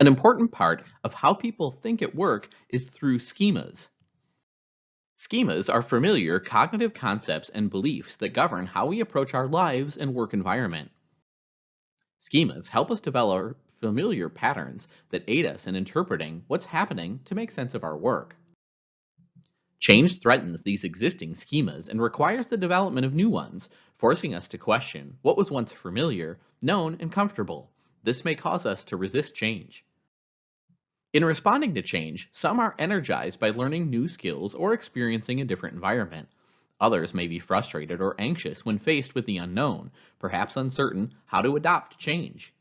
An important part of how people think at work is through schemas. Schemas are familiar cognitive concepts and beliefs that govern how we approach our lives and work environment. Schemas help us develop familiar patterns that aid us in interpreting what's happening to make sense of our work. Change threatens these existing schemas and requires the development of new ones, forcing us to question what was once familiar, known, and comfortable. This may cause us to resist change. In responding to change, some are energized by learning new skills or experiencing a different environment. Others may be frustrated or anxious when faced with the unknown, perhaps uncertain how to adopt change.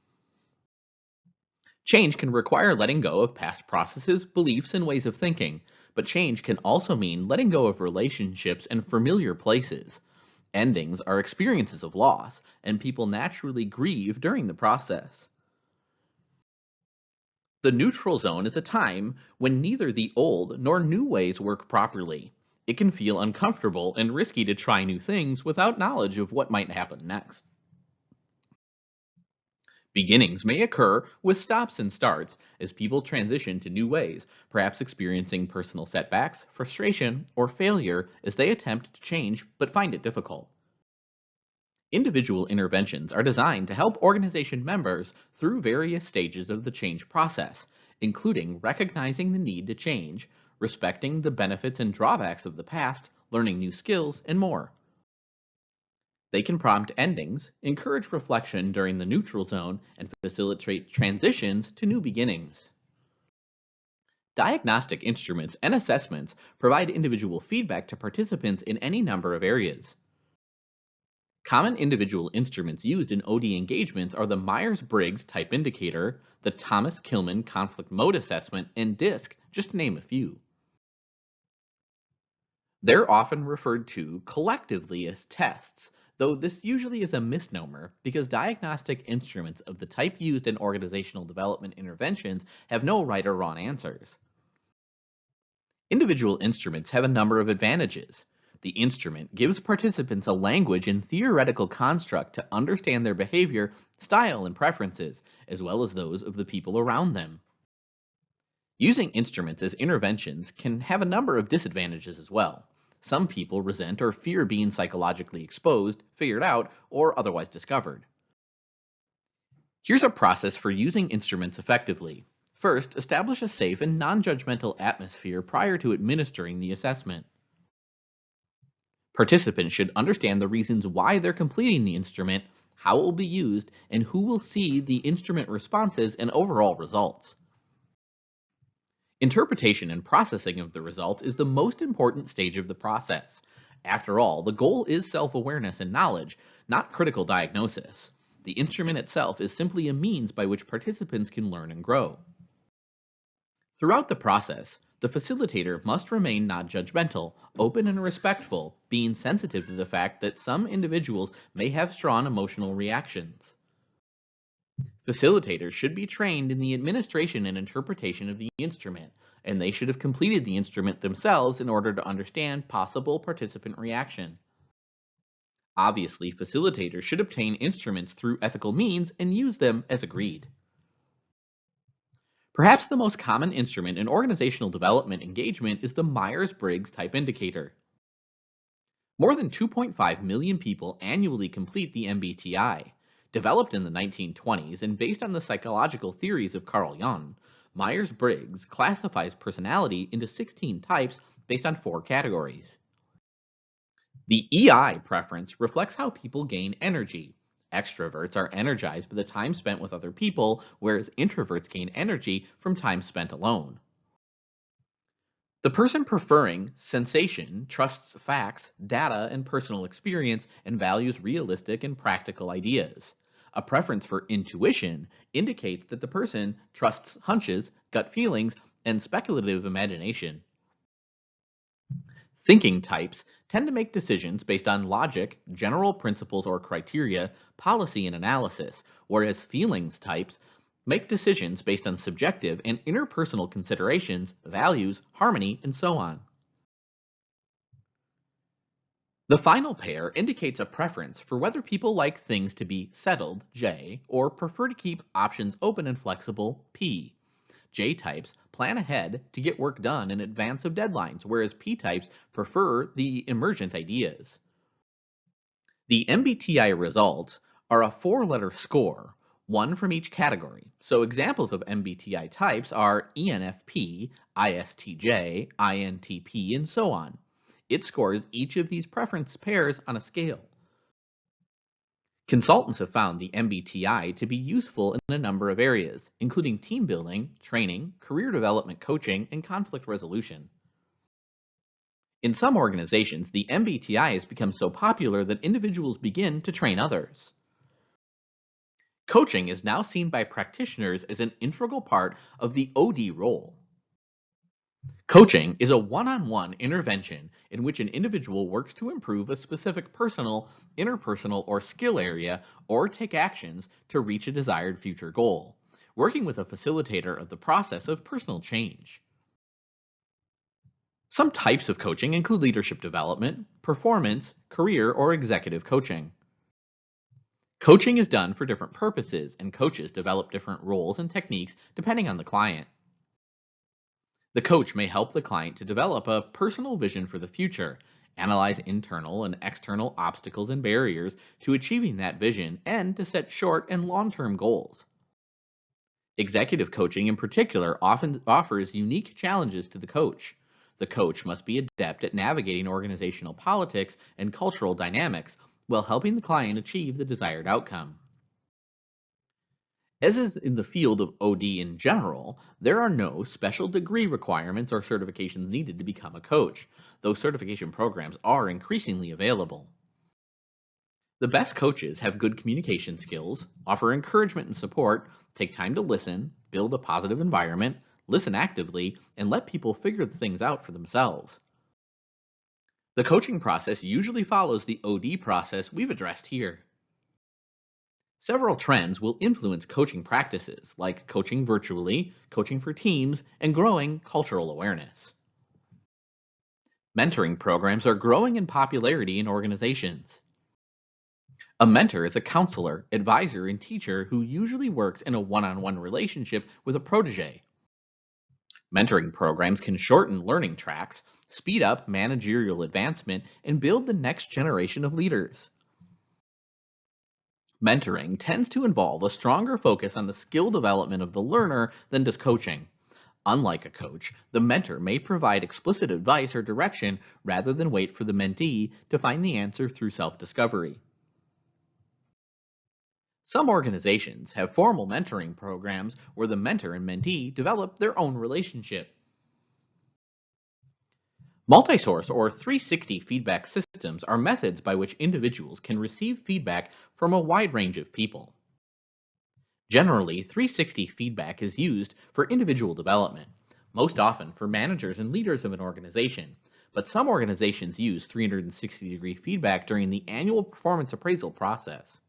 Change can require letting go of past processes, beliefs, and ways of thinking, but change can also mean letting go of relationships and familiar places. Endings are experiences of loss, and people naturally grieve during the process. The neutral zone is a time when neither the old nor new ways work properly. It can feel uncomfortable and risky to try new things without knowledge of what might happen next. Beginnings may occur with stops and starts as people transition to new ways, perhaps experiencing personal setbacks, frustration, or failure as they attempt to change but find it difficult. Individual interventions are designed to help organization members through various stages of the change process, including recognizing the need to change, respecting the benefits and drawbacks of the past, learning new skills, and more. They can prompt endings, encourage reflection during the neutral zone, and facilitate transitions to new beginnings. Diagnostic instruments and assessments provide individual feedback to participants in any number of areas. Common individual instruments used in OD engagements are the Myers-Briggs Type Indicator, the Thomas-Kilmann Conflict Mode Assessment, and DISC, just to name a few. They're often referred to collectively as tests, though this usually is a misnomer because diagnostic instruments of the type used in organizational development interventions have no right or wrong answers. Individual instruments have a number of advantages. The instrument gives participants a language and theoretical construct to understand their behavior, style, and preferences, as well as those of the people around them. Using instruments as interventions can have a number of disadvantages as well. Some people resent or fear being psychologically exposed, figured out, or otherwise discovered. Here's a process for using instruments effectively. First, establish a safe and non-judgmental atmosphere prior to administering the assessment. Participants should understand the reasons why they're completing the instrument, how it will be used, and who will see the instrument responses and overall results. Interpretation and processing of the results is the most important stage of the process. After all, the goal is self-awareness and knowledge, not critical diagnosis. The instrument itself is simply a means by which participants can learn and grow. Throughout the process, the facilitator must remain non-judgmental, open and respectful, being sensitive to the fact that some individuals may have strong emotional reactions. Facilitators should be trained in the administration and interpretation of the instrument, and they should have completed the instrument themselves in order to understand possible participant reaction. Obviously, facilitators should obtain instruments through ethical means and use them as agreed. Perhaps the most common instrument in organizational development engagement is the Myers-Briggs Type Indicator. More than 2.5 million people annually complete the MBTI. Developed in the 1920s and based on the psychological theories of Carl Jung, Myers-Briggs classifies personality into 16 types based on 4 categories. The EI preference reflects how people gain energy. Extroverts are energized by the time spent with other people, whereas introverts gain energy from time spent alone. The person preferring sensation trusts facts, data, and personal experience and values realistic and practical ideas. A preference for intuition indicates that the person trusts hunches, gut feelings, and speculative imagination. Thinking types tend to make decisions based on logic, general principles or criteria, policy, and analysis, whereas feelings types make decisions based on subjective and interpersonal considerations, values, harmony, and so on. The final pair indicates a preference for whether people like things to be settled, J, or prefer to keep options open and flexible, P. J-types plan ahead to get work done in advance of deadlines, whereas P-types prefer the emergent ideas. The MBTI results are a four-letter score, one from each category. So examples of MBTI types are ENFP, ISTJ, INTP, and so on. It scores each of these preference pairs on a scale. Consultants have found the MBTI to be useful in a number of areas, including team building, training, career development coaching, and conflict resolution. In some organizations, the MBTI has become so popular that individuals begin to train others. Coaching is now seen by practitioners as an integral part of the OD role. Coaching is a one-on-one intervention in which an individual works to improve a specific personal, interpersonal, or skill area, or take actions to reach a desired future goal, working with a facilitator of the process of personal change. Some types of coaching include leadership development, performance, career, or executive coaching. Coaching is done for different purposes, and coaches develop different roles and techniques depending on the client. The coach may help the client to develop a personal vision for the future, analyze internal and external obstacles and barriers to achieving that vision, and to set short and long-term goals. Executive coaching in particular often offers unique challenges to the coach. The coach must be adept at navigating organizational politics and cultural dynamics while helping the client achieve the desired outcome. As is in the field of OD in general, there are no special degree requirements or certifications needed to become a coach, though certification programs are increasingly available. The best coaches have good communication skills, offer encouragement and support, take time to listen, build a positive environment, listen actively, and let people figure things out for themselves. The coaching process usually follows the OD process we've addressed here. Several trends will influence coaching practices, like coaching virtually, coaching for teams, and growing cultural awareness. Mentoring programs are growing in popularity in organizations. A mentor is a counselor, advisor, and teacher who usually works in a one-on-one relationship with a protege. Mentoring programs can shorten learning tracks, speed up managerial advancement, and build the next generation of leaders. Mentoring tends to involve a stronger focus on the skill development of the learner than does coaching. Unlike a coach, the mentor may provide explicit advice or direction rather than wait for the mentee to find the answer through self-discovery. Some organizations have formal mentoring programs where the mentor and mentee develop their own relationship. Multi-source or 360 feedback systems are methods by which individuals can receive feedback from a wide range of people. Generally, 360 feedback is used for individual development, most often for managers and leaders of an organization, but some organizations use 360-degree feedback during the annual performance appraisal process.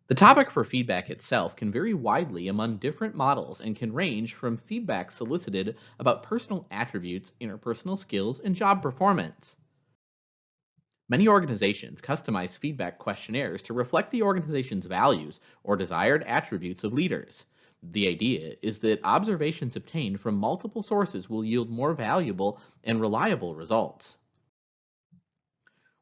The topic for feedback itself can vary widely among different models and can range from feedback solicited about personal attributes, interpersonal skills, and job performance. Many organizations customize feedback questionnaires to reflect the organization's values or desired attributes of leaders. The idea is that observations obtained from multiple sources will yield more valuable and reliable results.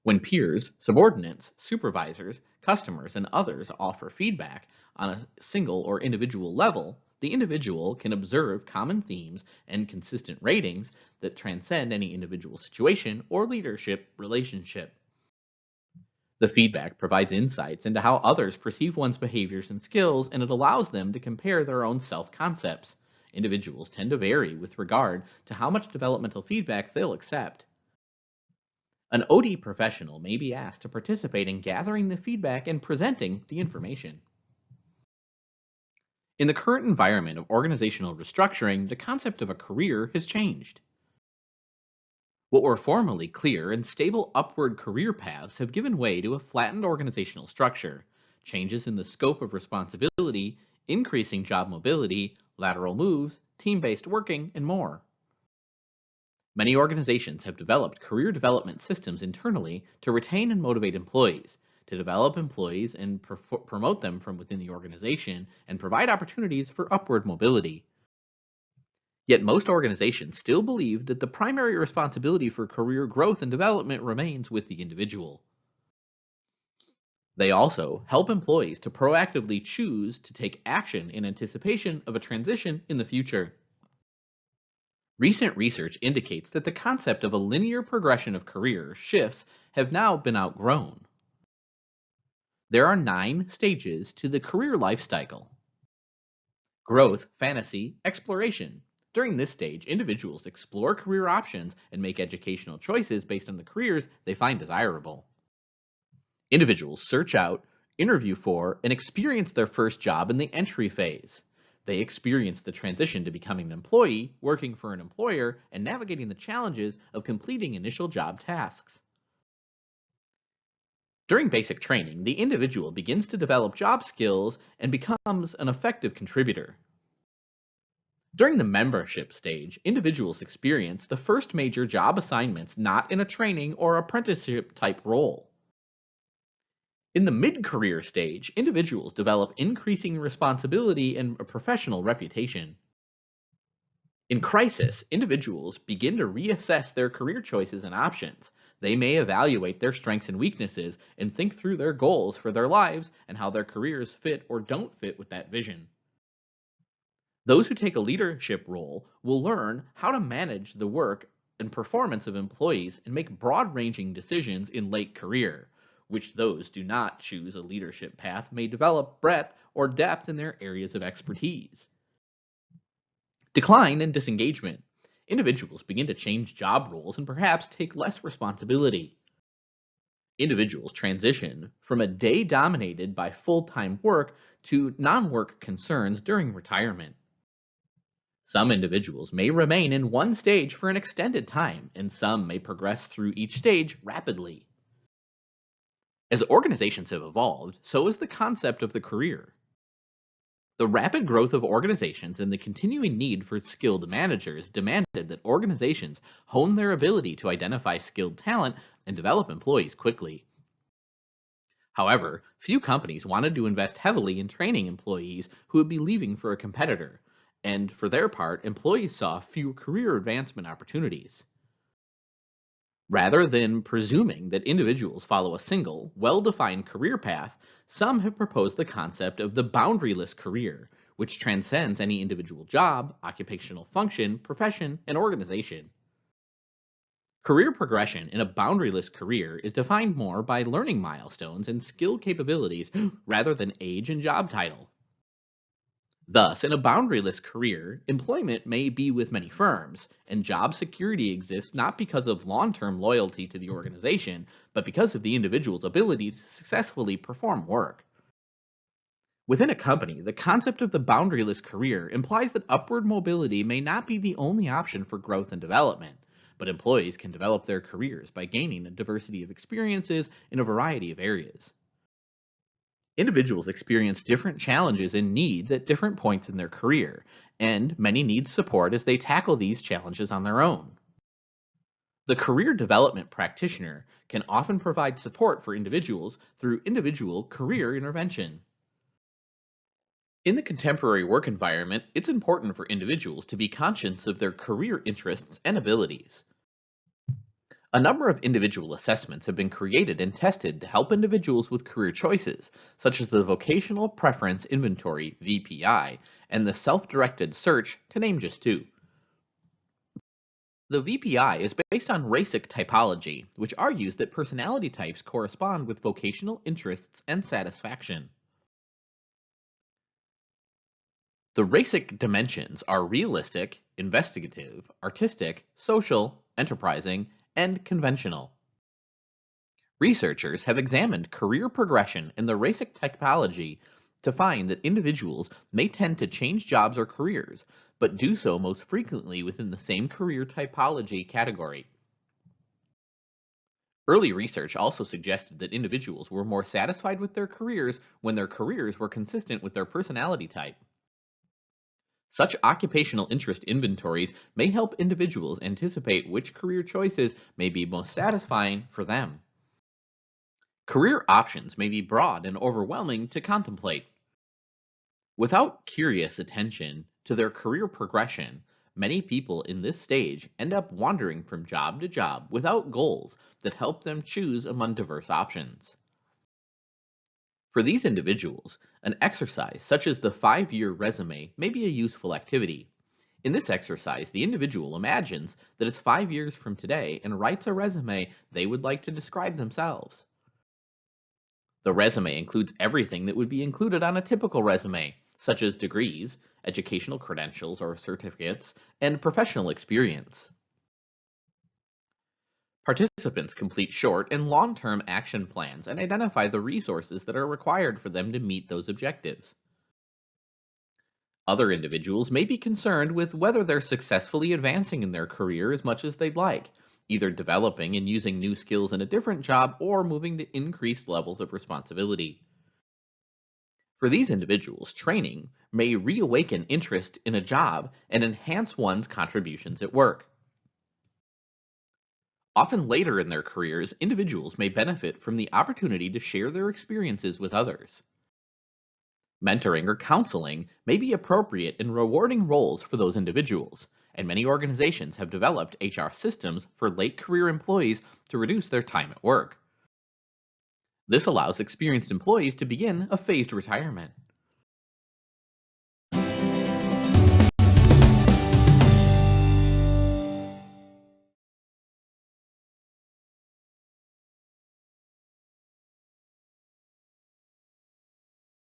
When peers, subordinates, supervisors, customers, and others offer feedback on a single or individual level, the individual can observe common themes and consistent ratings that transcend any individual situation or leadership relationship. The feedback provides insights into how others perceive one's behaviors and skills, and it allows them to compare their own self-concepts. Individuals tend to vary with regard to how much developmental feedback they'll accept. An OD professional may be asked to participate in gathering the feedback and presenting the information. In the current environment of organizational restructuring, the concept of a career has changed. What were formerly clear and stable upward career paths have given way to a flattened organizational structure, changes in the scope of responsibility, increasing job mobility, lateral moves, team-based working, and more. Many organizations have developed career development systems internally to retain and motivate employees, to develop employees and promote them from within the organization, and provide opportunities for upward mobility. Yet most organizations still believe that the primary responsibility for career growth and development remains with the individual. They also help employees to proactively choose to take action in anticipation of a transition in the future. Recent research indicates that the concept of a linear progression of career shifts have now been outgrown. There are 9 stages to the career life cycle: growth, fantasy, exploration. During this stage, individuals explore career options and make educational choices based on the careers they find desirable. Individuals search out, interview for, and experience their first job in the entry phase. They experience the transition to becoming an employee, working for an employer, and navigating the challenges of completing initial job tasks. During basic training, the individual begins to develop job skills and becomes an effective contributor. During the membership stage, individuals experience the first major job assignments not in a training or apprenticeship type role. In the mid-career stage, individuals develop increasing responsibility and a professional reputation. In crisis, individuals begin to reassess their career choices and options. They may evaluate their strengths and weaknesses and think through their goals for their lives and how their careers fit or don't fit with that vision. Those who take a leadership role will learn how to manage the work and performance of employees and make broad-ranging decisions in late career, which those do not choose a leadership path may develop breadth or depth in their areas of expertise. Decline and disengagement. Individuals begin to change job roles and perhaps take less responsibility. Individuals transition from a day dominated by full-time work to non-work concerns during retirement. Some individuals may remain in one stage for an extended time, and some may progress through each stage rapidly. As organizations have evolved, so has the concept of the career. The rapid growth of organizations and the continuing need for skilled managers demanded that organizations hone their ability to identify skilled talent and develop employees quickly. However, few companies wanted to invest heavily in training employees who would be leaving for a competitor, and for their part, employees saw few career advancement opportunities. Rather than presuming that individuals follow a single, well-defined career path, some have proposed the concept of the boundaryless career, which transcends any individual job, occupational function, profession, and organization. Career progression in a boundaryless career is defined more by learning milestones and skill capabilities rather than age and job title. Thus, in a boundaryless career, employment may be with many firms, and job security exists not because of long-term loyalty to the organization, but because of the individual's ability to successfully perform work. Within a company, the concept of the boundaryless career implies that upward mobility may not be the only option for growth and development, but employees can develop their careers by gaining a diversity of experiences in a variety of areas. Individuals experience different challenges and needs at different points in their career, and many need support as they tackle these challenges on their own. The career development practitioner can often provide support for individuals through individual career intervention. In the contemporary work environment, it's important for individuals to be conscious of their career interests and abilities. A number of individual assessments have been created and tested to help individuals with career choices, such as the Vocational Preference Inventory (VPI) and the Self-Directed Search, to name just two. The VPI is based on RACIC typology, which argues that personality types correspond with vocational interests and satisfaction. The RACIC dimensions are realistic, investigative, artistic, social, enterprising, and conventional. Researchers have examined career progression in the RACIC typology to find that individuals may tend to change jobs or careers, but do so most frequently within the same career typology category. Early research also suggested that individuals were more satisfied with their careers when their careers were consistent with their personality type. Such occupational interest inventories may help individuals anticipate which career choices may be most satisfying for them. Career options may be broad and overwhelming to contemplate. Without curious attention to their career progression, Many people in this stage end up wandering from job to job without goals that help them choose among diverse options. For these individuals, an exercise such as the 5-year resume may be a useful activity. In this exercise, the individual imagines that it's 5 years from today and writes a resume they would like to describe themselves. The resume includes everything that would be included on a typical resume, such as degrees, educational credentials or certificates, and professional experience. Participants complete short and long term action plans and identify the resources that are required for them to meet those objectives. Other individuals may be concerned with whether they're successfully advancing in their career as much as they'd like, either developing and using new skills in a different job or moving to increased levels of responsibility. For these individuals, training may reawaken interest in a job and enhance one's contributions at work. Often later in their careers, individuals may benefit from the opportunity to share their experiences with others. Mentoring or counseling may be appropriate in rewarding roles for those individuals, and many organizations have developed HR systems for late career employees to reduce their time at work. This allows experienced employees to begin a phased retirement.